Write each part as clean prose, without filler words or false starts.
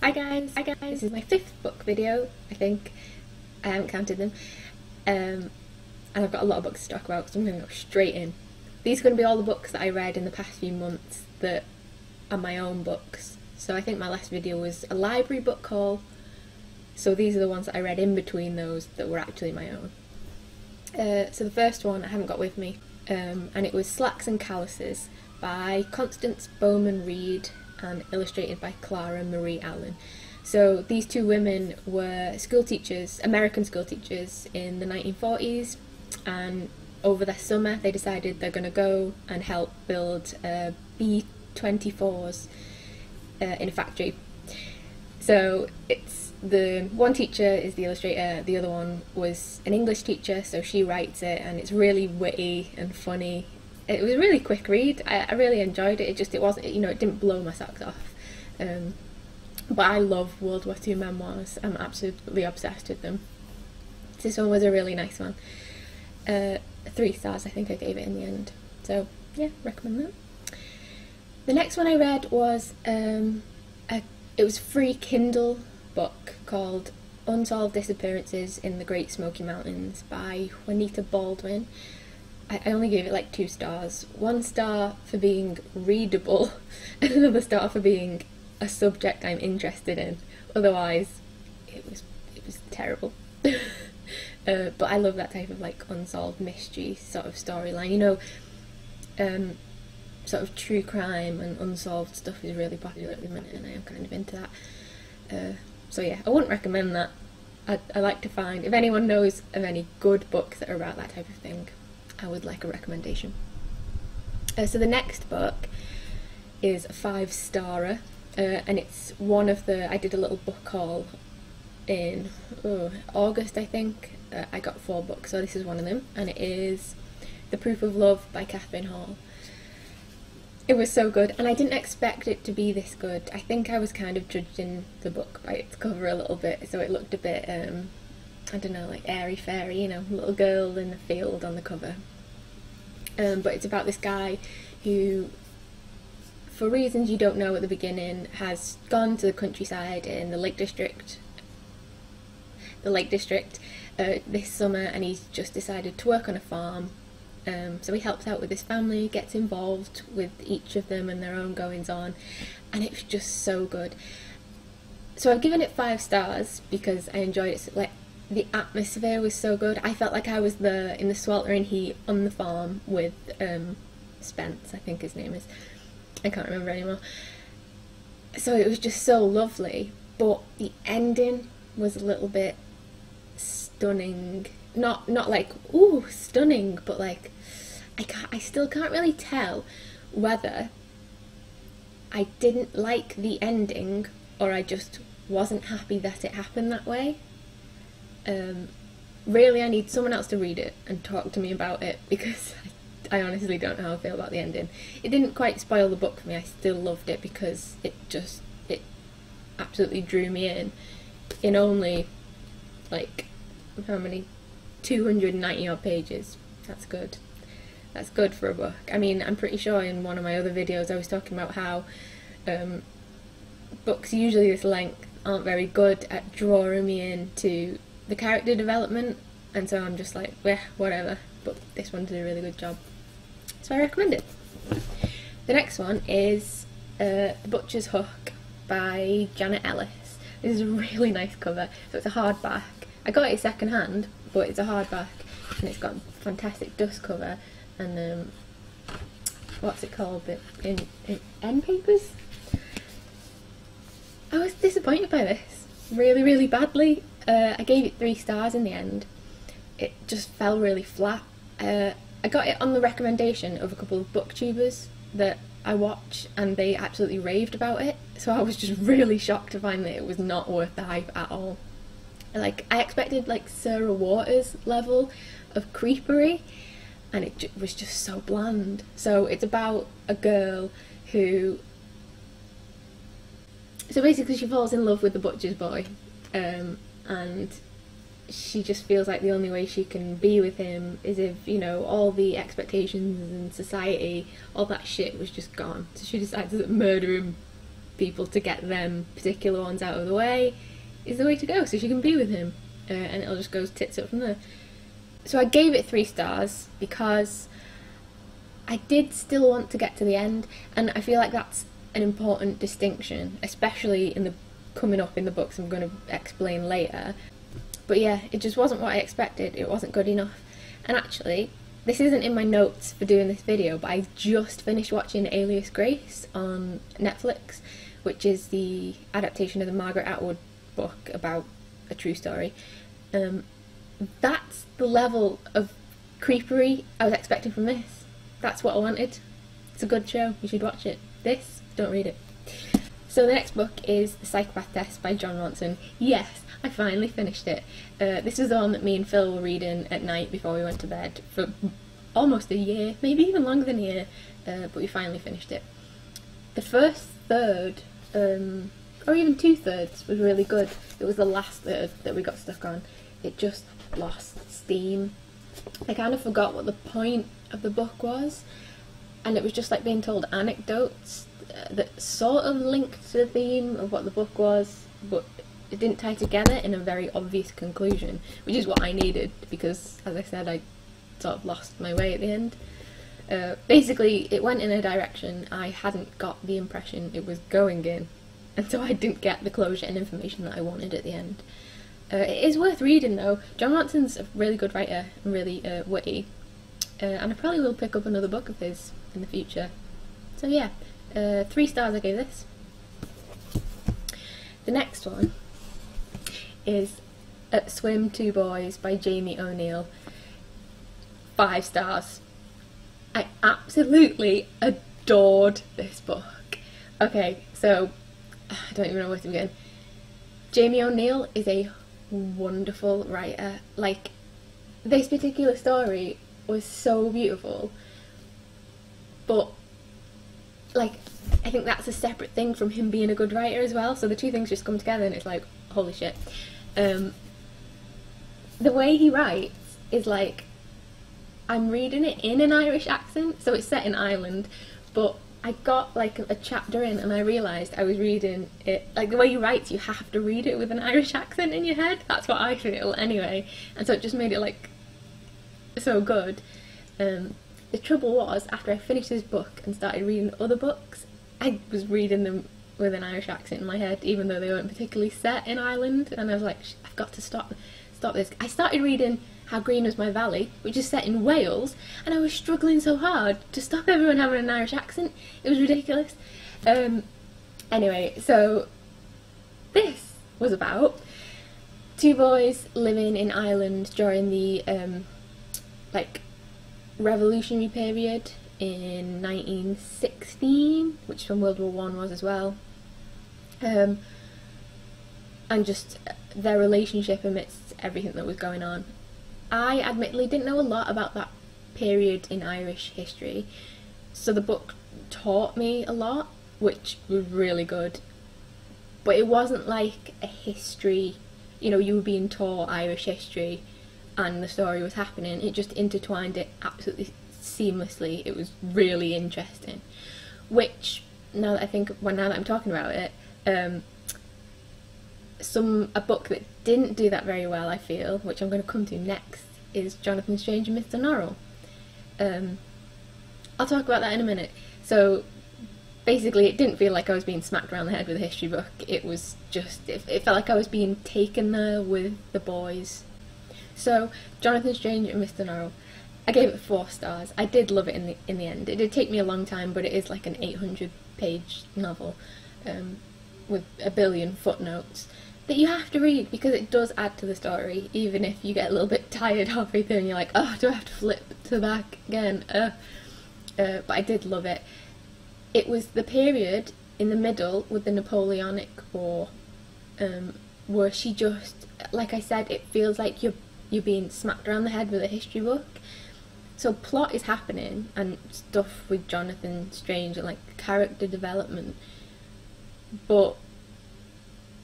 Hi guys, this is my 5th book video, I think. I haven't counted them. And I've got a lot of books to talk about, so I'm going to go straight in. These are going to be all the books that I read in the past few months that are my own books. So I think my last video was a library book haul, so these are the ones that I read in between those that were actually my own. So the first one I haven't got with me, and it was Slacks and Calluses by Constance Bowman Reed and illustrated by Clara Marie Allen. So these two women were school teachers, American school teachers in the 1940s, and over their summer they decided they're going to go and help build B-24s in a factory. So it's the one teacher is the illustrator, the other one was an English teacher, so she writes it, and it's really witty and funny. It was a really quick read. I really enjoyed it. It wasn't, it didn't blow my socks off. But I love World War II memoirs. I'm absolutely obsessed with them. This one was a really nice one. 3 stars I think I gave it in the end. So yeah, recommend that. The next one I read was it was a free Kindle book called Unsolved Disappearances in the Great Smoky Mountains by Juanita Baldwin. I only gave it like 2 stars. 1 star for being readable and another star for being a subject I'm interested in. Otherwise it was terrible. But I love that type of like unsolved mystery sort of storyline. Sort of true crime and unsolved stuff is really popular at the minute, and I am kind of into that. So yeah, I wouldn't recommend that. I like to find, if anyone knows of any good books that are about that type of thing, I would like a recommendation. So the next book is a 5-starer, and it's one of the, I did a little book haul in August I think. I got 4 books, so this is one of them, and it is The Proof of Love by Catherine Hall. It was so good, and I didn't expect it to be this good. I think I was kind of judging the book by its cover a little bit, so it looked a bit, I don't know, like airy-fairy, little girl in the field on the cover. But it's about this guy who, for reasons you don't know at the beginning, has gone to the countryside in the Lake District this summer, and he's just decided to work on a farm. So he helps out with his family, gets involved with each of them and their own goings on, and it was just so good. So I've given it 5 stars because I enjoyed it. Like, the atmosphere was so good. I felt like I was in the sweltering heat on the farm with Spence, I think his name is. I can't remember anymore. So it was just so lovely, but the ending was a little bit stunning. Not like, ooh, stunning, but like, I still can't really tell whether I didn't like the ending or I just wasn't happy that it happened that way. Really, I need someone else to read it and talk to me about it, because I honestly don't know how I feel about the ending. It didn't quite spoil the book for me. I still loved it because it absolutely drew me in only, like, how many? 290 odd pages. That's good. That's good for a book. I mean, I'm pretty sure in one of my other videos I was talking about how books usually this length aren't very good at drawing me into the character development, and so I'm just like, yeah, whatever. But this one did a really good job, so I recommend it. The next one is The Butcher's Hook by Janet Ellis. This is a really nice cover. So it's a hardback. I got it second hand, but it's a hardback, and it's got a fantastic dust cover and what's it called, in end papers. I was disappointed by this really badly. I gave it 3 stars in the end. It just fell really flat. I got it on the recommendation of a couple of booktubers that I watch, and they absolutely raved about it, so I was just really shocked to find that it was not worth the hype at all. Like, I expected like Sarah Waters level of creepery, and it was just so bland. So it's about a girl who, so basically she falls in love with the butcher's boy, and she just feels like the only way she can be with him is if, all the expectations in society, all that shit was just gone. So she decides to murder him people to get them particular ones out of the way is the way to go, so she can be with him, and it'll just go tits up from there. So I gave it 3 stars because I did still want to get to the end, and I feel like that's an important distinction, especially in the coming up in the books I'm going to explain later. But yeah, it just wasn't what I expected. It wasn't good enough. And actually, this isn't in my notes for doing this video, but I just finished watching Alias Grace on Netflix, which is the adaptation of the Margaret Atwood book about a true story. That's the level of creepery I was expecting from this. That's what I wanted. It's a good show. You should watch it. This, don't read it. So the next book is The Psychopath Test by John Ronson. Yes, I finally finished it. This is the one that me and Phil were reading at night before we went to bed for almost a year, maybe even longer than a year, but we finally finished it. The first third, or even 2/3, was really good. It was the last third that we got stuck on. It just lost steam. I kind of forgot what the point of the book was, and it was just like being told anecdotes that sort of linked to the theme of what the book was, but it didn't tie together in a very obvious conclusion, which is what I needed, because, as I said, I sort of lost my way at the end. Basically, it went in a direction I hadn't got the impression it was going in, and so I didn't get the closure and information that I wanted at the end. It is worth reading though. John Watson's a really good writer and really witty, and I probably will pick up another book of his in the future. So yeah, 3 stars I gave this. The next one is Swim 2 Boys by Jamie O'Neill. 5 stars. I absolutely adored this book. Okay, so I don't even know where to begin. Jamie O'Neill is a wonderful writer. Like, this particular story was so beautiful, but like, I think that's a separate thing from him being a good writer as well, so the two things just come together and it's like, holy shit. The way he writes is like, I'm reading it in an Irish accent, so it's set in Ireland, but I got like a chapter in and I realised I was reading it, like the way he writes, you have to read it with an Irish accent in your head. That's what I feel anyway, and so it just made it like so good. The trouble was, after I finished this book and started reading other books, I was reading them with an Irish accent in my head, even though they weren't particularly set in Ireland, and I was like, I've got to stop this. I started reading How Green Was My Valley, which is set in Wales, and I was struggling so hard to stop everyone having an Irish accent. It was ridiculous. Anyway, so this was about 2 boys living in Ireland during the like revolutionary period in 1916, which when World War I was as well, and just their relationship amidst everything that was going on. I admittedly didn't know a lot about that period in Irish history, so the book taught me a lot, which was really good, but it wasn't like a history, you know, you were being taught Irish history and the story was happening. It just intertwined it absolutely seamlessly. It was really interesting, which now that I'm talking about it, a book that didn't do that very well, I feel, which I'm going to come to next, is Jonathan Strange and Mr. Norrell. I'll talk about that in a minute. So basically it didn't feel like I was being smacked around the head with a history book. It was just, it felt like I was being taken there with the boys. So Jonathan Strange and Mr. Norrell, I gave it 4 stars. I did love it in the end. It did take me a long time, but it is like an 800-page novel with a billion footnotes that you have to read because it does add to the story, even if you get a little bit tired halfway through and you're like, oh, do I have to flip to the back again? But I did love it. It was the period in the middle with the Napoleonic War, where she just, like I said, it feels like you're being smacked around the head with a history book. So plot is happening and stuff with Jonathan Strange and like character development, but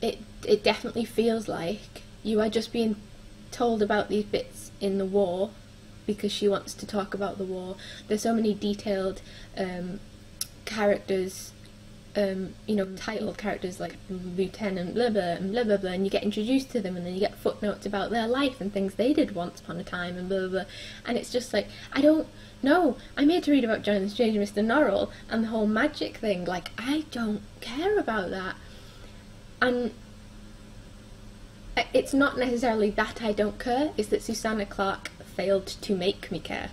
it definitely feels like you are just being told about these bits in the war because she wants to talk about the war. There's so many detailed characters you know, titled characters like Lieutenant blah blah and blah blah blah, and you get introduced to them, and then you get footnotes about their life and things they did once upon a time and blah blah blah, and it's just like, I don't know, I'm here to read about Jonathan Strange and Mr. Norrell and the whole magic thing. Like, I don't care about that. And it's not necessarily that I don't care, it's that Susanna Clarke failed to make me care.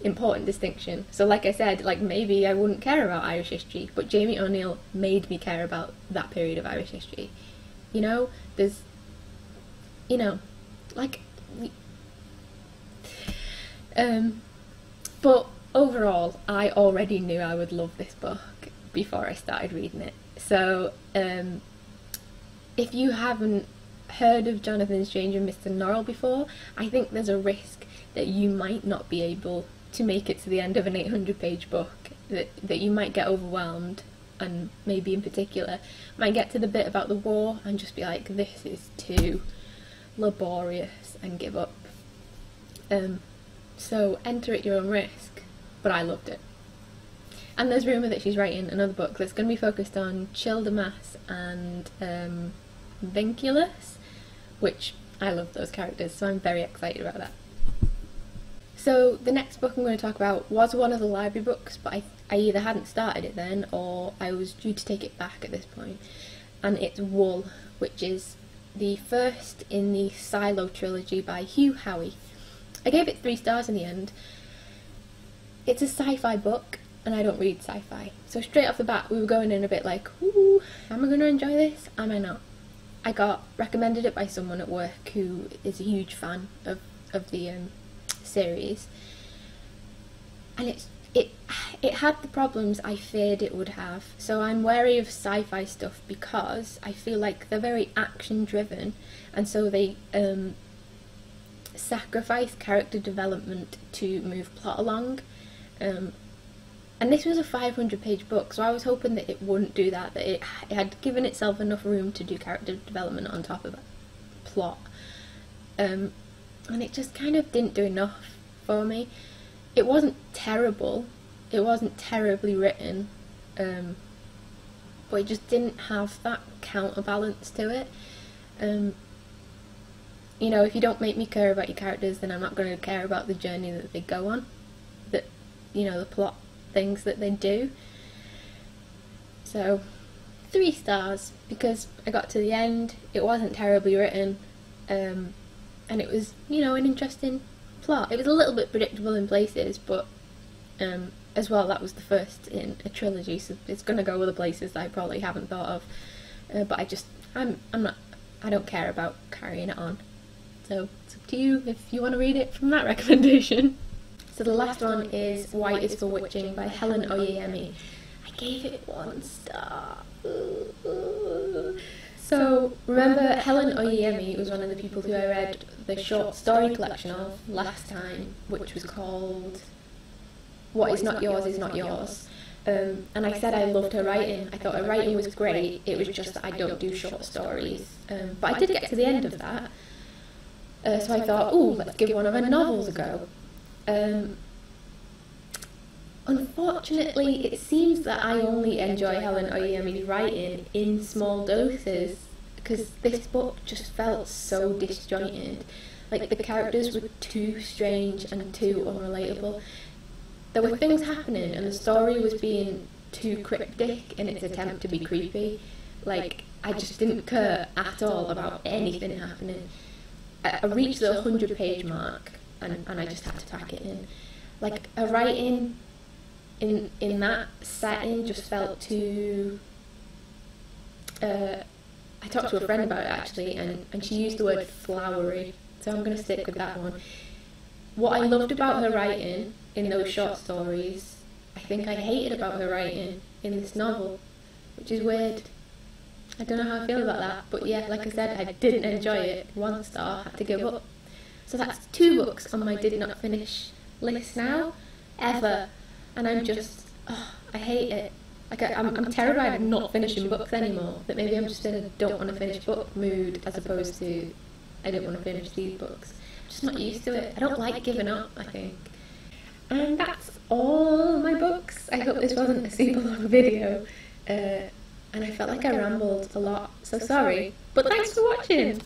Important distinction. So like I said, like, maybe I wouldn't care about Irish history, but Jamie O'Neill made me care about that period of Irish history. You know, there's, you know, like, but overall, I already knew I would love this book before I started reading it. So, if you haven't heard of Jonathan Strange and Mr. Norrell before, I think there's a risk that you might not be able to make it to the end of an 800-page book, that you might get overwhelmed, and maybe in particular might get to the bit about the war and just be like, this is too laborious, and give up. So enter at your own risk, but I loved it. And there's rumour that she's writing another book that's going to be focused on Childermas and Vinculus, which I love those characters, so I'm very excited about that. So the next book I'm going to talk about was one of the library books, but I either hadn't started it then or I was due to take it back at this point, and it's Wool, which is the first in the Silo trilogy by Hugh Howey. I gave it 3 stars in the end. It's a sci-fi book, and I don't read sci-fi, so straight off the bat we were going in a bit like, ooh, am I going to enjoy this? Am I not? I got recommended it by someone at work who is a huge fan of the series, and it had the problems I feared it would have. So I'm wary of sci-fi stuff because I feel like they're very action driven, and so they sacrifice character development to move plot along, and this was a 500-page book, so I was hoping that it wouldn't do that, that it had given itself enough room to do character development on top of plot, and it just kind of didn't do enough for me. It wasn't terrible, it wasn't terribly written, but it just didn't have that counterbalance to it. You know, if you don't make me care about your characters, then I'm not going to care about the journey that they go on, that, you know, the plot things that they do. So 3 stars, because I got to the end, it wasn't terribly written, and it was, you know, an interesting plot. It was a little bit predictable in places, but as well, that was the first in a trilogy, so it's going to go other places that I probably haven't thought of, but I don't care about carrying it on. So it's up to you if you want to read it from that recommendation. So the last one is White is for Witching by Helen Oyeyemi. I gave it 1 star. So remember, Helen Oyeyemi was one of the people who I read the short story collection of last time, which was called What Is Not Yours Is Not Yours. And I said I loved her writing. I thought her writing was great, it was just that I don't do short stories. But I did get to the end of that. So I thought, ooh, let's give one of her novels a go. Unfortunately, it seems that I only enjoy Helen Oyeyemi's writing in small doses, because this book just felt so disjointed. Like, the characters were too strange and too unrelatable. There were things happening, and the story was being too cryptic in its attempt to be creepy. Like, I just didn't care at all about anything happening. I reached the 100-page mark, and I just had to pack it in. Like, a writing in that setting just felt too... I talked to a friend about it actually, and she used the word flowery, so I'm going to stick with that one. What I loved about her writing in those short stories, I think I hated about her writing in this novel, which is weird. I don't know how I feel about that, but yeah, like I said, I didn't enjoy it. 1 star, had to give up. So that's 2 books on my did not finish list now, ever, and I'm just, I hate it. Like, I'm terrified of not finishing books anymore, that maybe I'm just in a don't want to finish book mood, as opposed to I don't want to finish these books. I'm just not used to it. I don't like giving up, I think. And that's all my books. I hope this wasn't a super long video, and I felt like I rambled a lot, so sorry, but thanks for watching!